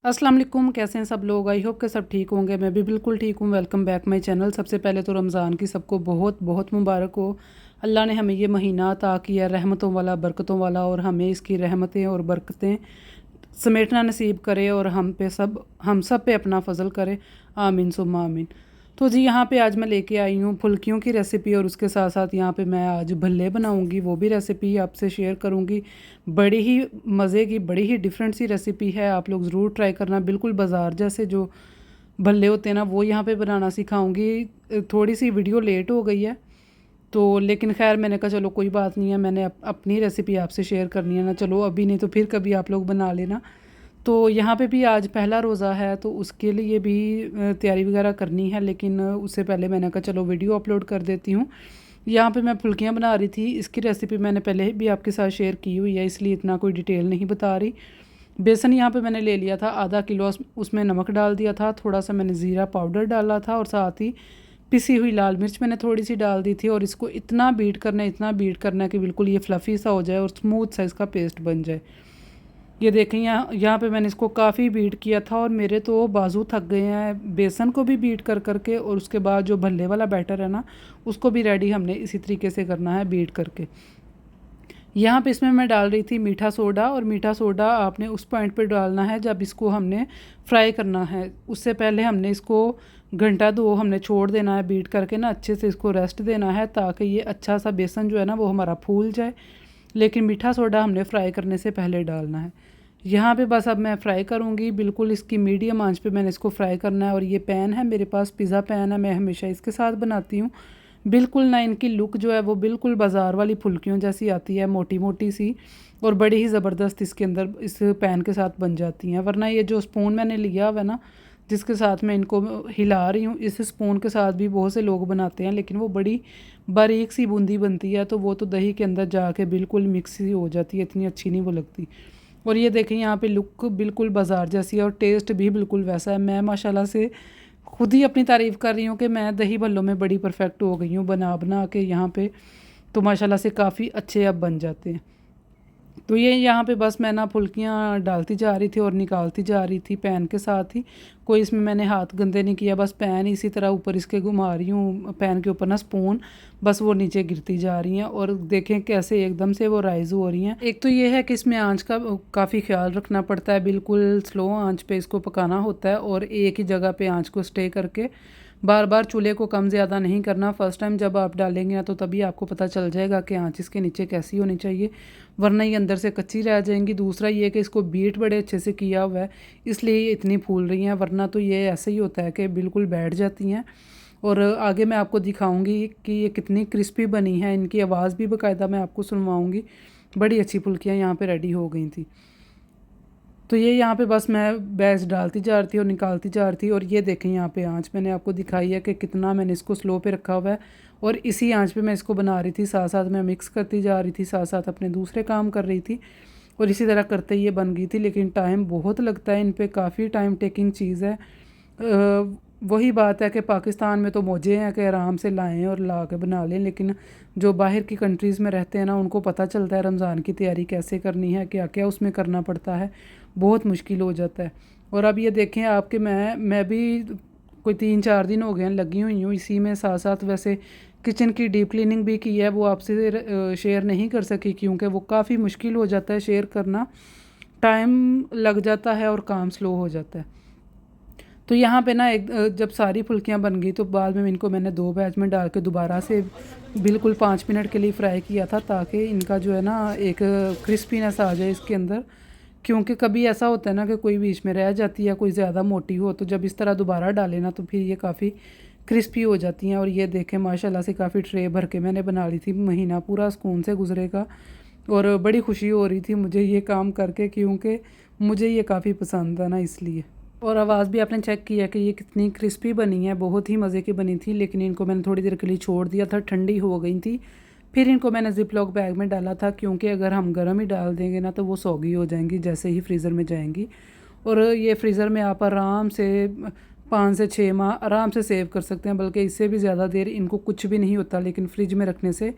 अस्सलाम वालेकुम। कैसे हैं सब लोग? आई होप के सब ठीक होंगे। मैं भी बिल्कुल ठीक हूँ। Welcome back my channel. सबसे पहले तो रमज़ान की सबको बहुत बहुत मुबारक हो। अल्लाह ने हमें ये महीना अता किया रहमतों वाला, बरकतों वाला, और हमें इसकी रहमतें और बरकतें समेटना नसीब करे और हम सब पे अपना फ़ज़ल करे। आमीन सुम्मा आमीन। तो जी यहाँ पे आज मैं लेके आई हूँ फुल्कियों की रेसिपी, और उसके साथ साथ यहाँ पे मैं आज भल्ले बनाऊँगी, वो भी रेसिपी आपसे शेयर करूँगी। बड़ी ही मज़े की, बड़ी ही डिफरेंट सी रेसिपी है। आप लोग ज़रूर ट्राई करना। बिल्कुल बाज़ार जैसे जो भल्ले होते हैं ना, वो यहाँ पे बनाना सिखाऊँगी। थोड़ी सी वीडियो लेट हो गई है तो, लेकिन खैर मैंने कहा चलो कोई बात नहीं है, मैंने अपनी रेसिपी आपसे शेयर करनी है ना, चलो अभी नहीं तो फिर कभी आप लोग बना लेना। तो यहाँ पे भी आज पहला रोज़ा है तो उसके लिए भी तैयारी वगैरह करनी है, लेकिन उससे पहले मैंने कहा चलो वीडियो अपलोड कर देती हूँ। यहाँ पे मैं फुल्कियाँ बना रही थी। इसकी रेसिपी मैंने पहले भी आपके साथ शेयर की हुई है, इसलिए इतना कोई डिटेल नहीं बता रही। बेसन यहाँ पे मैंने ले लिया था आधा किलो, उसमें नमक डाल दिया था, थोड़ा सा मैंने ज़ीरा पाउडर डाला था, और साथ ही पिसी हुई लाल मिर्च मैंने थोड़ी सी डाल दी थी। और इसको इतना बीट करना है कि बिल्कुल ये फ्लफ़ी सा हो जाए और स्मूथ सा इसका पेस्ट बन जाए। ये देखें, यहाँ पे मैंने इसको काफ़ी बीट किया था और मेरे तो बाजू थक गए हैं बेसन को भी बीट कर करके, और उसके बाद जो भल्ले वाला बैटर है ना, उसको भी रेडी हमने इसी तरीके से करना है बीट करके। यहाँ पे इसमें मैं डाल रही थी मीठा सोडा, और मीठा सोडा आपने उस पॉइंट पे डालना है जब इसको हमने फ्राई करना है। उससे पहले हमने इसको घंटा दो हमने छोड़ देना है बीट करके ना, अच्छे से इसको रेस्ट देना है ताकि ये अच्छा सा बेसन जो है ना वो हमारा फूल जाए। लेकिन मीठा सोडा हमने फ्राई करने से पहले डालना है। यहाँ पे बस अब मैं फ्राई करूँगी, बिल्कुल इसकी मीडियम आंच पे मैंने इसको फ्राई करना है। और ये पैन है मेरे पास, पिज़्ज़ा पैन है, मैं हमेशा इसके साथ बनाती हूँ। बिल्कुल ना इनकी लुक जो है वो बिल्कुल बाज़ार वाली फुल्कियों जैसी आती है, मोटी मोटी सी, और बड़ी ही ज़बरदस्त इसके अंदर इस पैन के साथ बन जाती हैं। वरना ये जो स्पून मैंने लिया हुआ है ना, जिसके साथ मैं इनको हिला रही हूँ, इस स्पून के साथ भी बहुत से लोग बनाते हैं, लेकिन वो बड़ी बारीक सी बूंदी बनती है, तो वो तो दही के अंदर जाके बिल्कुल मिक्स ही हो जाती है, इतनी अच्छी नहीं वो लगती। और ये देखें यहाँ पे लुक बिल्कुल बाज़ार जैसी है और टेस्ट भी बिल्कुल वैसा है। मैं माशाल्लाह से खुद ही अपनी तारीफ़ कर रही हूँ कि मैं दही भल्लों में बड़ी परफेक्ट हो गई हूँ बना बना के यहाँ पे। तो माशाल्लाह से काफ़ी अच्छे अब बन जाते हैं। तो ये यहाँ पे बस मैं ना फुल्कियाँ डालती जा रही थी और निकालती जा रही थी पैन के साथ ही। कोई इसमें मैंने हाथ गंदे नहीं किया, बस पैन इसी तरह ऊपर इसके घुमा रही हूँ, पैन के ऊपर ना स्पून, बस वो नीचे गिरती जा रही हैं। और देखें कैसे एकदम से वो राइज़ हो रही हैं। एक तो ये है कि इसमें आँच का काफ़ी ख्याल रखना पड़ता है, बिल्कुल स्लो आँच पे इसको पकाना होता है, और एक ही जगह पे आँच को स्टे करके बार बार चूल्हे को कम ज़्यादा नहीं करना। फ़र्स्ट टाइम जब आप डालेंगे ना तो तभी आपको पता चल जाएगा कि आँच इसके नीचे कैसी होनी चाहिए, वरना ये अंदर से कच्ची रह जाएंगी। दूसरा ये कि इसको बीट बड़े अच्छे से किया हुआ है, इसलिए ये इतनी फूल रही हैं, वरना तो ये ऐसे ही होता है कि बिल्कुल बैठ जाती हैं। और आगे मैं आपको दिखाऊंगी कि ये कितनी क्रिस्पी बनी है, इनकी आवाज़ भी बाकायदा मैं आपको सुनवाऊँगी। बड़ी अच्छी फुल्कियाँ यहाँ पर रेडी हो गई थी। तो ये यहाँ पे बस मैं बैच डालती जा रही थी और निकालती जा रही थी। और ये देखें यहाँ पे आँच मैंने आपको दिखाई है कि कितना मैंने इसको स्लो पे रखा हुआ है, और इसी आँच पे मैं इसको बना रही थी, साथ साथ मैं मिक्स करती जा रही थी, साथ साथ अपने दूसरे काम कर रही थी, और इसी तरह करते ये बन गई थी। लेकिन टाइम बहुत लगता है इन पर, काफ़ी टाइम टेकिंग चीज़ है। वही बात है कि पाकिस्तान में तो मौजे हैं कि आराम से लाएं और ला के बना लें, लेकिन जो बाहर की कंट्रीज़ में रहते हैं ना, उनको पता चलता है रमज़ान की तैयारी कैसे करनी है, क्या क्या उसमें करना पड़ता है, बहुत मुश्किल हो जाता है। और अब ये देखें आपके मैं भी कोई 3-4 दिन हो गए हैं लगी हुई हूँ इसी में, साथ साथ वैसे किचन की डीप क्लीनिंग भी की है, वो आपसे शेयर नहीं कर सकी क्योंकि वो काफ़ी मुश्किल हो जाता है शेयर करना, टाइम लग जाता है और काम स्लो हो जाता है। तो यहाँ पे ना जब सारी फुल्कियाँ बन गई तो बाद में इनको मैंने 2 बैच में डाल के दोबारा से बिल्कुल 5 मिनट के लिए फ्राई किया था, ताकि इनका जो है ना एक क्रिस्पीनेस आ जाए इसके अंदर। क्योंकि कभी ऐसा होता है ना कि कोई बीच में रह जाती है, कोई ज़्यादा मोटी हो, तो जब इस तरह दोबारा डालें ना तो फिर ये काफ़ी क्रिस्पी हो जाती हैं। और ये देखें माशाल्लाह से काफ़ी ट्रे भर के मैंने बना ली थी, महीना पूरा सुकून से गुजरेगा। और बड़ी खुशी हो रही थी मुझे ये काम करके, क्योंकि मुझे ये काफ़ी पसंद है ना, इसलिए। और आवाज़ भी आपने चेक किया कि ये कितनी क्रिस्पी बनी है, बहुत ही मज़े की बनी थी। लेकिन इनको मैंने थोड़ी देर के लिए छोड़ दिया था, ठंडी हो गई थी, फिर इनको मैंने ज़िप लॉक बैग में डाला था, क्योंकि अगर हम गर्म ही डाल देंगे ना तो वो सौगी हो जाएंगी जैसे ही फ्रीज़र में जाएंगी। और ये फ्रीज़र में आप आराम से 5 से 6 माह आराम से सेव कर सकते हैं, बल्कि इससे भी ज़्यादा देर इनको कुछ भी नहीं होता। लेकिन फ्रिज में रखने से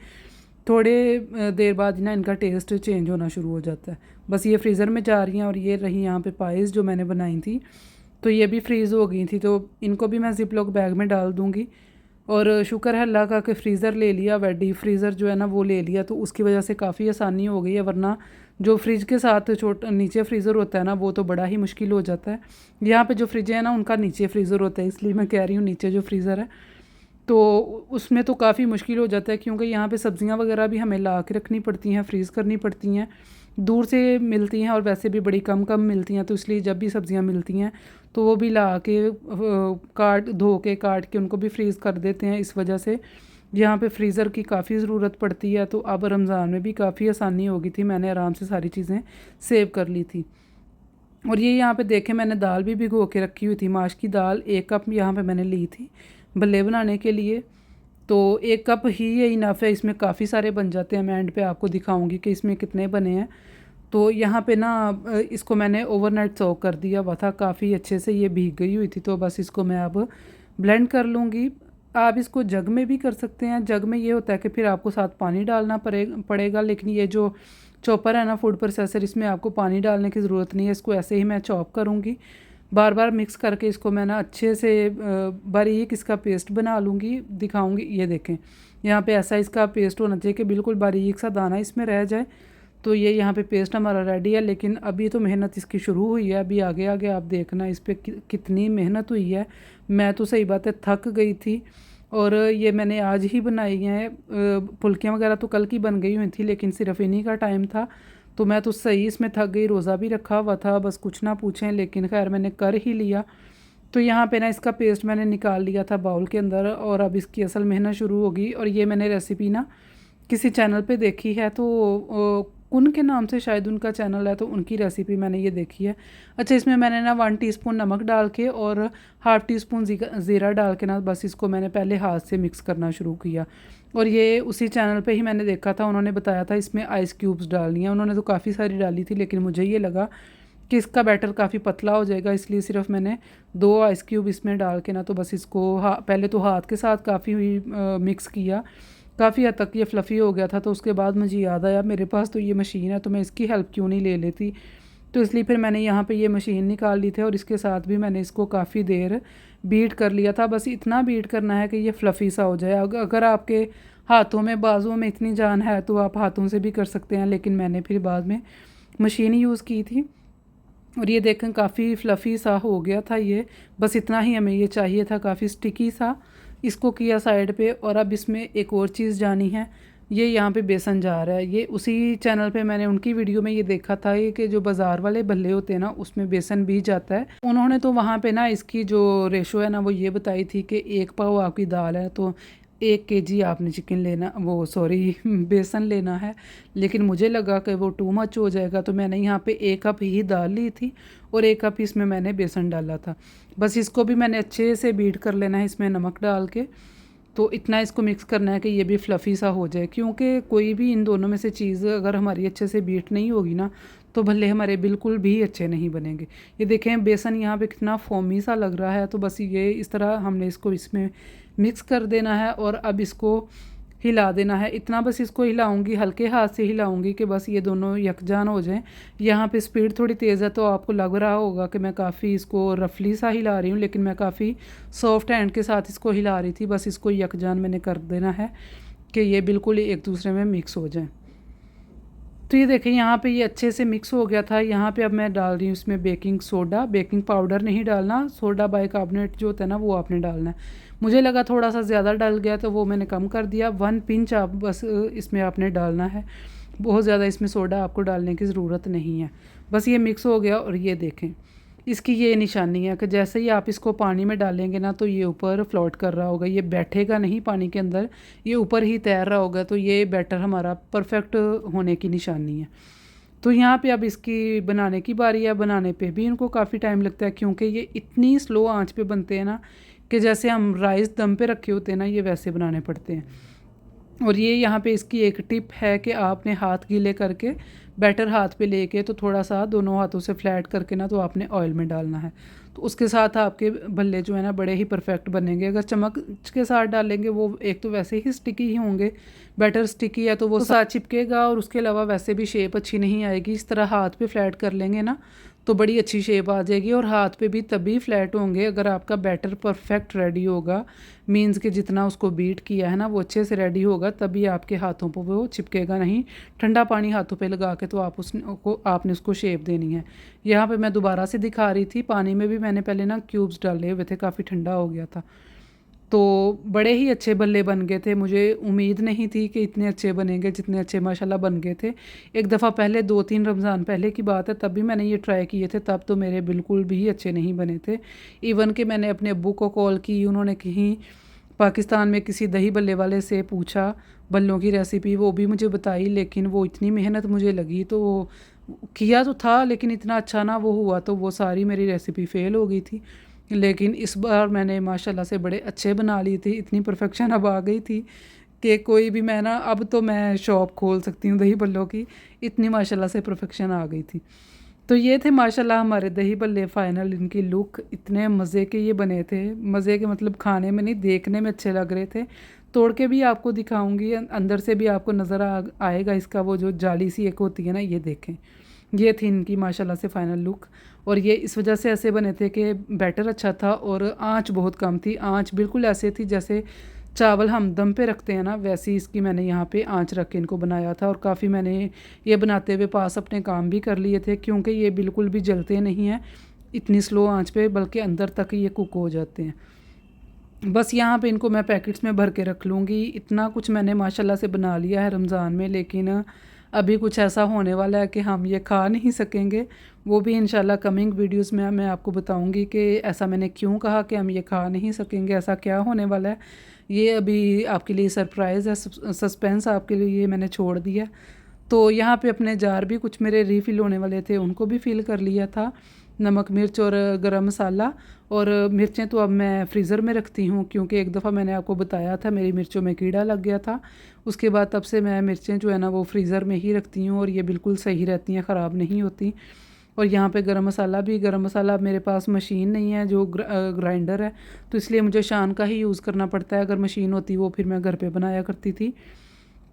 थोड़े देर बाद ना इनका टेस्ट चेंज होना शुरू हो जाता है। बस ये फ्रीज़र में जा रही हैं और ये रही यहाँ पे पाइस जो मैंने बनाई थी, तो ये भी फ्रीज़ हो गई थी, तो इनको भी मैं ज़िप लॉक बैग में डाल दूँगी। और शुक्र है अल्लाह का कि फ्रीज़र ले लिया, व डीप फ्रीज़र जो है ना वो ले लिया, तो उसकी वजह से काफ़ी आसानी हो गई है, वरना जो फ्रिज के साथ छोटा नीचे फ्रीज़र होता है ना वो तो बड़ा ही मुश्किल हो जाता है। यहाँ पे जो फ्रिज है ना उनका नीचे फ्रीज़र होता है, इसलिए मैं कह रही हूँ नीचे जो फ्रीज़र है, तो उसमें तो काफ़ी मुश्किल हो जाता है, क्योंकि यहाँ पे सब्ज़ियाँ वगैरह भी हमें ला के रखनी पड़ती हैं, फ्रीज़ करनी पड़ती हैं। दूर से मिलती हैं और वैसे भी बड़ी कम कम मिलती हैं, तो इसलिए जब भी सब्ज़ियाँ मिलती हैं तो वो भी ला के धो के काट के उनको भी फ्रीज़ कर देते हैं। इस वजह से यहाँ पे फ्रीज़र की काफ़ी ज़रूरत पड़ती है। तो अब रमज़ान में भी काफ़ी आसानी हो गई थी, मैंने आराम से सारी चीज़ें सेव कर ली थी। और ये यहाँ पे देखें मैंने दाल भी भिगो के रखी हुई थी, माश की दाल 1 कप यहाँ पे मैंने ली थी भल्ले बनाने के लिए। तो 1 कप ही ये इनफ है, इसमें काफ़ी सारे बन जाते हैं। मैं एंड पे आपको दिखाऊंगी कि इसमें कितने बने हैं। तो यहाँ पे ना इसको मैंने ओवरनाइट सोक कर दिया हुआ था, काफ़ी अच्छे से ये भीग गई हुई थी। तो बस इसको मैं अब ब्लेंड कर लूँगी। आप इसको जग में भी कर सकते हैं, जग में ये होता है कि फिर आपको साथ पानी डालना पड़ेगा, लेकिन ये जो चॉपर है ना फूड प्रोसेसर, इसमें आपको पानी डालने की ज़रूरत नहीं है। इसको ऐसे ही मैं चॉप करूँगी, बार बार मिक्स करके इसको मैं ना अच्छे से बारीक इसका पेस्ट बना लूँगी, दिखाऊँगी। ये देखें यहाँ पे ऐसा इसका पेस्ट होना चाहिए कि बिल्कुल बारीक सा दाना इसमें रह जाए। तो ये यहाँ पे पेस्ट हमारा रेडी है, लेकिन अभी तो मेहनत इसकी शुरू हुई है, अभी आगे आगे आप देखना इस पर कितनी मेहनत हुई है। मैं तो सही बात है थक गई थी, और ये मैंने आज ही बनाई हैं। फुल्कियाँ वगैरह तो कल की बन गई हुई थी, लेकिन सिर्फ इन्हीं का टाइम था, तो मैं तो सही इसमें थक गई। रोज़ा भी रखा हुआ था, बस कुछ ना पूछें, लेकिन खैर मैंने कर ही लिया। तो यहाँ पे ना इसका पेस्ट मैंने निकाल लिया था बाउल के अंदर, और अब इसकी असल मेहनत शुरू होगी। और ये मैंने रेसिपी ना किसी चैनल पे देखी है, तो कुन के नाम से शायद उनका चैनल है, तो उनकी रेसिपी मैंने ये देखी है। अच्छा, इसमें मैंने ना 1 टीस्पून नमक डाल के और ½ टीस्पून ज़ीरा डाल के ना बस इसको मैंने पहले हाथ से मिक्स करना शुरू किया। और ये उसी चैनल पे ही मैंने देखा था, उन्होंने बताया था इसमें आइस क्यूब्स डालनी है। उन्होंने तो काफ़ी सारी डाली थी, लेकिन मुझे ये लगा कि इसका बैटर काफ़ी पतला हो जाएगा, इसलिए सिर्फ मैंने 2 आइस क्यूब इसमें डाल के ना तो बस इसको पहले तो हाथ के साथ काफ़ी मिक्स किया। काफ़ी हद तक ये फ्लफ़ी हो गया था, तो उसके बाद मुझे याद आया मेरे पास तो ये मशीन है, तो मैं इसकी हेल्प क्यों नहीं ले लेती। तो इसलिए फिर मैंने यहाँ पे ये मशीन निकाल ली थी, और इसके साथ भी मैंने इसको काफ़ी देर बीट कर लिया था। बस इतना बीट करना है कि ये फ्लफ़ी सा हो जाए। अगर आपके हाथों में बाजुओं में इतनी जान है तो आप हाथों से भी कर सकते हैं, लेकिन मैंने फिर बाद में मशीन यूज़ की थी। और ये देखें काफ़ी फ्लफ़ी सा हो गया था ये, बस इतना ही हमें ये चाहिए था, काफ़ी स्टिकी सा। इसको किया साइड पे, और अब इसमें एक और चीज़ जानी है। ये यहाँ पे बेसन जा रहा है, ये उसी चैनल पे मैंने उनकी वीडियो में ये देखा था ये कि जो बाज़ार वाले भल्ले होते हैं ना उसमें बेसन भी जाता है। उन्होंने तो वहाँ पे ना इसकी जो रेशो है ना वो ये बताई थी कि 1 पाव आपकी दाल है तो 1 केजी आपने चिकन लेना, वो सॉरी बेसन लेना है। लेकिन मुझे लगा कि वो टू मच हो जाएगा, तो मैंने यहाँ पे 1 कप ही दाल ली थी और 1 कप इसमें मैंने बेसन डाला था। बस इसको भी मैंने अच्छे से बीट कर लेना है इसमें नमक डाल के। तो इतना इसको मिक्स करना है कि ये भी फ्लफ़ी सा हो जाए, क्योंकि कोई भी इन दोनों में से चीज़ अगर हमारी अच्छे से बीट नहीं होगी ना तो भले हमारे बिल्कुल भी अच्छे नहीं बनेंगे। ये देखें बेसन यहाँ पे कितना फोमी सा लग रहा है, तो बस ये इस तरह हमने इसको इसमें मिक्स कर देना है और अब इसको हिला देना है। इतना बस इसको हिलाऊंगी, हल्के हाथ से हिलाऊंगी कि बस ये दोनों यकजान हो जाएं। यहाँ पे स्पीड थोड़ी तेज़ है तो आपको लग रहा होगा कि मैं काफ़ी इसको रफली सा हिला रही हूँ, लेकिन मैं काफ़ी सॉफ्ट हैंड के साथ इसको हिला रही थी। बस इसको यकजान मैंने कर देना है कि ये बिल्कुल एक दूसरे में मिक्स हो जाए। तो ये देखें यहाँ पे ये अच्छे से मिक्स हो गया था। यहाँ पे अब मैं डाल रही हूँ इसमें बेकिंग सोडा, बेकिंग पाउडर नहीं डालना, सोडा बाइकार्बोनेट जो होता है ना वो आपने डालना है। मुझे लगा थोड़ा सा ज़्यादा डल गया तो वो मैंने कम कर दिया। 1 पिंच आप बस इसमें आपने डालना है, बहुत ज़्यादा इसमें सोडा आपको डालने की ज़रूरत नहीं है। बस ये मिक्स हो गया और ये देखें इसकी ये निशानी है कि जैसे ही आप इसको पानी में डालेंगे ना तो ये ऊपर फ्लोट कर रहा होगा, ये बैठेगा नहीं पानी के अंदर, ये ऊपर ही तैर रहा होगा। तो ये बैटर हमारा परफेक्ट होने की निशानी है। तो यहाँ पे अब इसकी बनाने की बारी है। बनाने पे भी इनको काफ़ी टाइम लगता है, क्योंकि ये इतनी स्लो आंच पे बनते हैं ना कि जैसे हम राइस दम पे रखे होते हैं ना ये वैसे बनाने पड़ते हैं। और ये यहाँ पे इसकी एक टिप है कि आपने हाथ गीले करके बैटर हाथ पे लेके तो थोड़ा सा दोनों हाथों से फ्लैट करके ना तो आपने ऑयल में डालना है। तो उसके साथ आपके भल्ले जो है ना बड़े ही परफेक्ट बनेंगे। अगर चम्मच के साथ डालेंगे वो एक तो वैसे ही स्टिकी ही होंगे, बैटर स्टिकी है तो वो साथ चिपकेगा, और उसके अलावा वैसे भी शेप अच्छी नहीं आएगी। इस तरह हाथ पे फ्लैट कर लेंगे ना तो बड़ी अच्छी शेप आ जाएगी, और हाथ पे भी तभी फ्लैट होंगे अगर आपका बैटर परफेक्ट रेडी होगा। मीन्स कि जितना उसको बीट किया है ना वो अच्छे से रेडी होगा, तभी आपके हाथों पर वो चिपकेगा नहीं। ठंडा पानी हाथों पे लगा के तो आपने उसको शेप देनी है। यहाँ पे मैं दोबारा से दिखा रही थी, पानी में भी मैंने पहले ना क्यूब्स डाले हुए थे, काफ़ी ठंडा हो गया था। तो बड़े ही अच्छे बल्ले बन गए थे। मुझे उम्मीद नहीं थी कि इतने अच्छे बनेंगे जितने अच्छे माशाल्लाह बन गए थे। एक दफ़ा पहले 2-3 रमज़ान पहले की बात है, तब भी मैंने ये ट्राई किए थे, तब तो मेरे बिल्कुल भी अच्छे नहीं बने थे। इवन कि मैंने अपने अब्बू को कॉल की, उन्होंने कहीं पाकिस्तान में किसी दही बल्ले वाले से पूछा बल्लों की रेसिपी, वो भी मुझे बताई, लेकिन वो इतनी मेहनत मुझे लगी तो वो किया तो था लेकिन इतना अच्छा ना वो हुआ, तो वो सारी मेरी रेसिपी फ़ेल हो गई थी। लेकिन इस बार मैंने माशाल्लाह से बड़े अच्छे बना ली थी, इतनी परफेक्शन अब आ गई थी कि कोई भी मैं ना अब तो मैं शॉप खोल सकती हूँ दही बल्लों की, इतनी माशाल्लाह से परफेक्शन आ गई थी। तो ये थे माशाल्लाह हमारे दही बल्ले फाइनल। इनकी लुक इतने मज़े के ये बने थे, मज़े के मतलब खाने में नहीं, देखने में अच्छे लग रहे थे। तोड़ के भी आपको दिखाऊंगी, अंदर से भी आपको नज़र आएगा इसका वो जो जाली सी एक होती है ना, ये देखें। ये थी इनकी माशाल्लाह से फ़ाइनल लुक, और ये इस वजह से ऐसे बने थे कि बैटर अच्छा था और आँच बहुत कम थी। आँच बिल्कुल ऐसे थी जैसे चावल हम दम पे रखते हैं ना, वैसी इसकी मैंने यहाँ पे आँच रख के इनको बनाया था। और काफ़ी मैंने ये बनाते हुए पास अपने काम भी कर लिए थे, क्योंकि ये बिल्कुल भी जलते नहीं हैं इतनी स्लो आँच पे, बल्कि अंदर तक ये कुक हो जाते हैं। बस यहाँ पे इनको मैं पैकेट्स में भर के रख लूँगी। इतना कुछ मैंने माशाल्लाह से बना लिया है रमज़ान में, लेकिन अभी कुछ ऐसा होने वाला है कि हम ये खा नहीं सकेंगे। वो भी इंशाल्लाह कमिंग वीडियोस में मैं आपको बताऊँगी कि ऐसा मैंने क्यों कहा कि हम ये खा नहीं सकेंगे, ऐसा क्या होने वाला है। ये अभी आपके लिए सरप्राइज़ है, सस्पेंस आपके लिए ये मैंने छोड़ दिया। तो यहाँ पे अपने जार भी कुछ मेरे रीफ़िल होने वाले थे, उनको भी फ़िल कर लिया था, नमक मिर्च और गरम मसाला। और मिर्चें तो अब मैं फ्रीज़र में रखती हूँ, क्योंकि एक दफ़ा मैंने आपको बताया था मेरी मिर्चों में कीड़ा लग गया था। उसके बाद तब से मैं मिर्चें जो है ना वो फ्रीज़र में ही रखती हूँ, और ये बिल्कुल सही रहती हैं, ख़राब नहीं होती। और यहाँ पे गरम मसाला मेरे पास मशीन नहीं है जो ग्राइंडर है, तो इसलिए मुझे शान का ही यूज़ करना पड़ता है। अगर मशीन होती वो फिर मैं घर पे बनाया करती थी।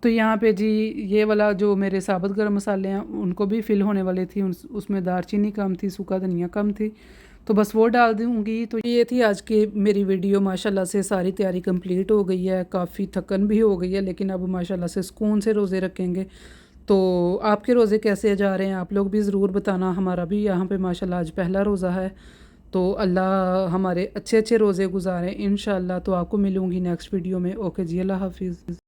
तो यहाँ पे जी ये वाला जो मेरे साबुत गरम मसाले हैं उनको भी फ़िल होने वाले थी, उसमें दालचीनी कम थी, सूखा धनिया कम थी, तो बस वो डाल दूँगी। तो ये थी आज की मेरी वीडियो। माशाल्लाह से सारी तैयारी कंप्लीट हो गई है, काफ़ी थकन भी हो गई है, लेकिन अब माशाल्लाह से सुकून से रोज़े रखेंगे। तो आपके रोज़े कैसे जा रहे हैं आप लोग भी ज़रूर बताना। हमारा भी यहाँ पे माशाल्लाह आज पहला रोज़ा है, तो अल्लाह हमारे अच्छे अच्छे रोज़े गुजारें इंशाल्लाह। तो आपको मिलूँगी नेक्स्ट वीडियो में। ओके जी, अल्लाह हाफिज़।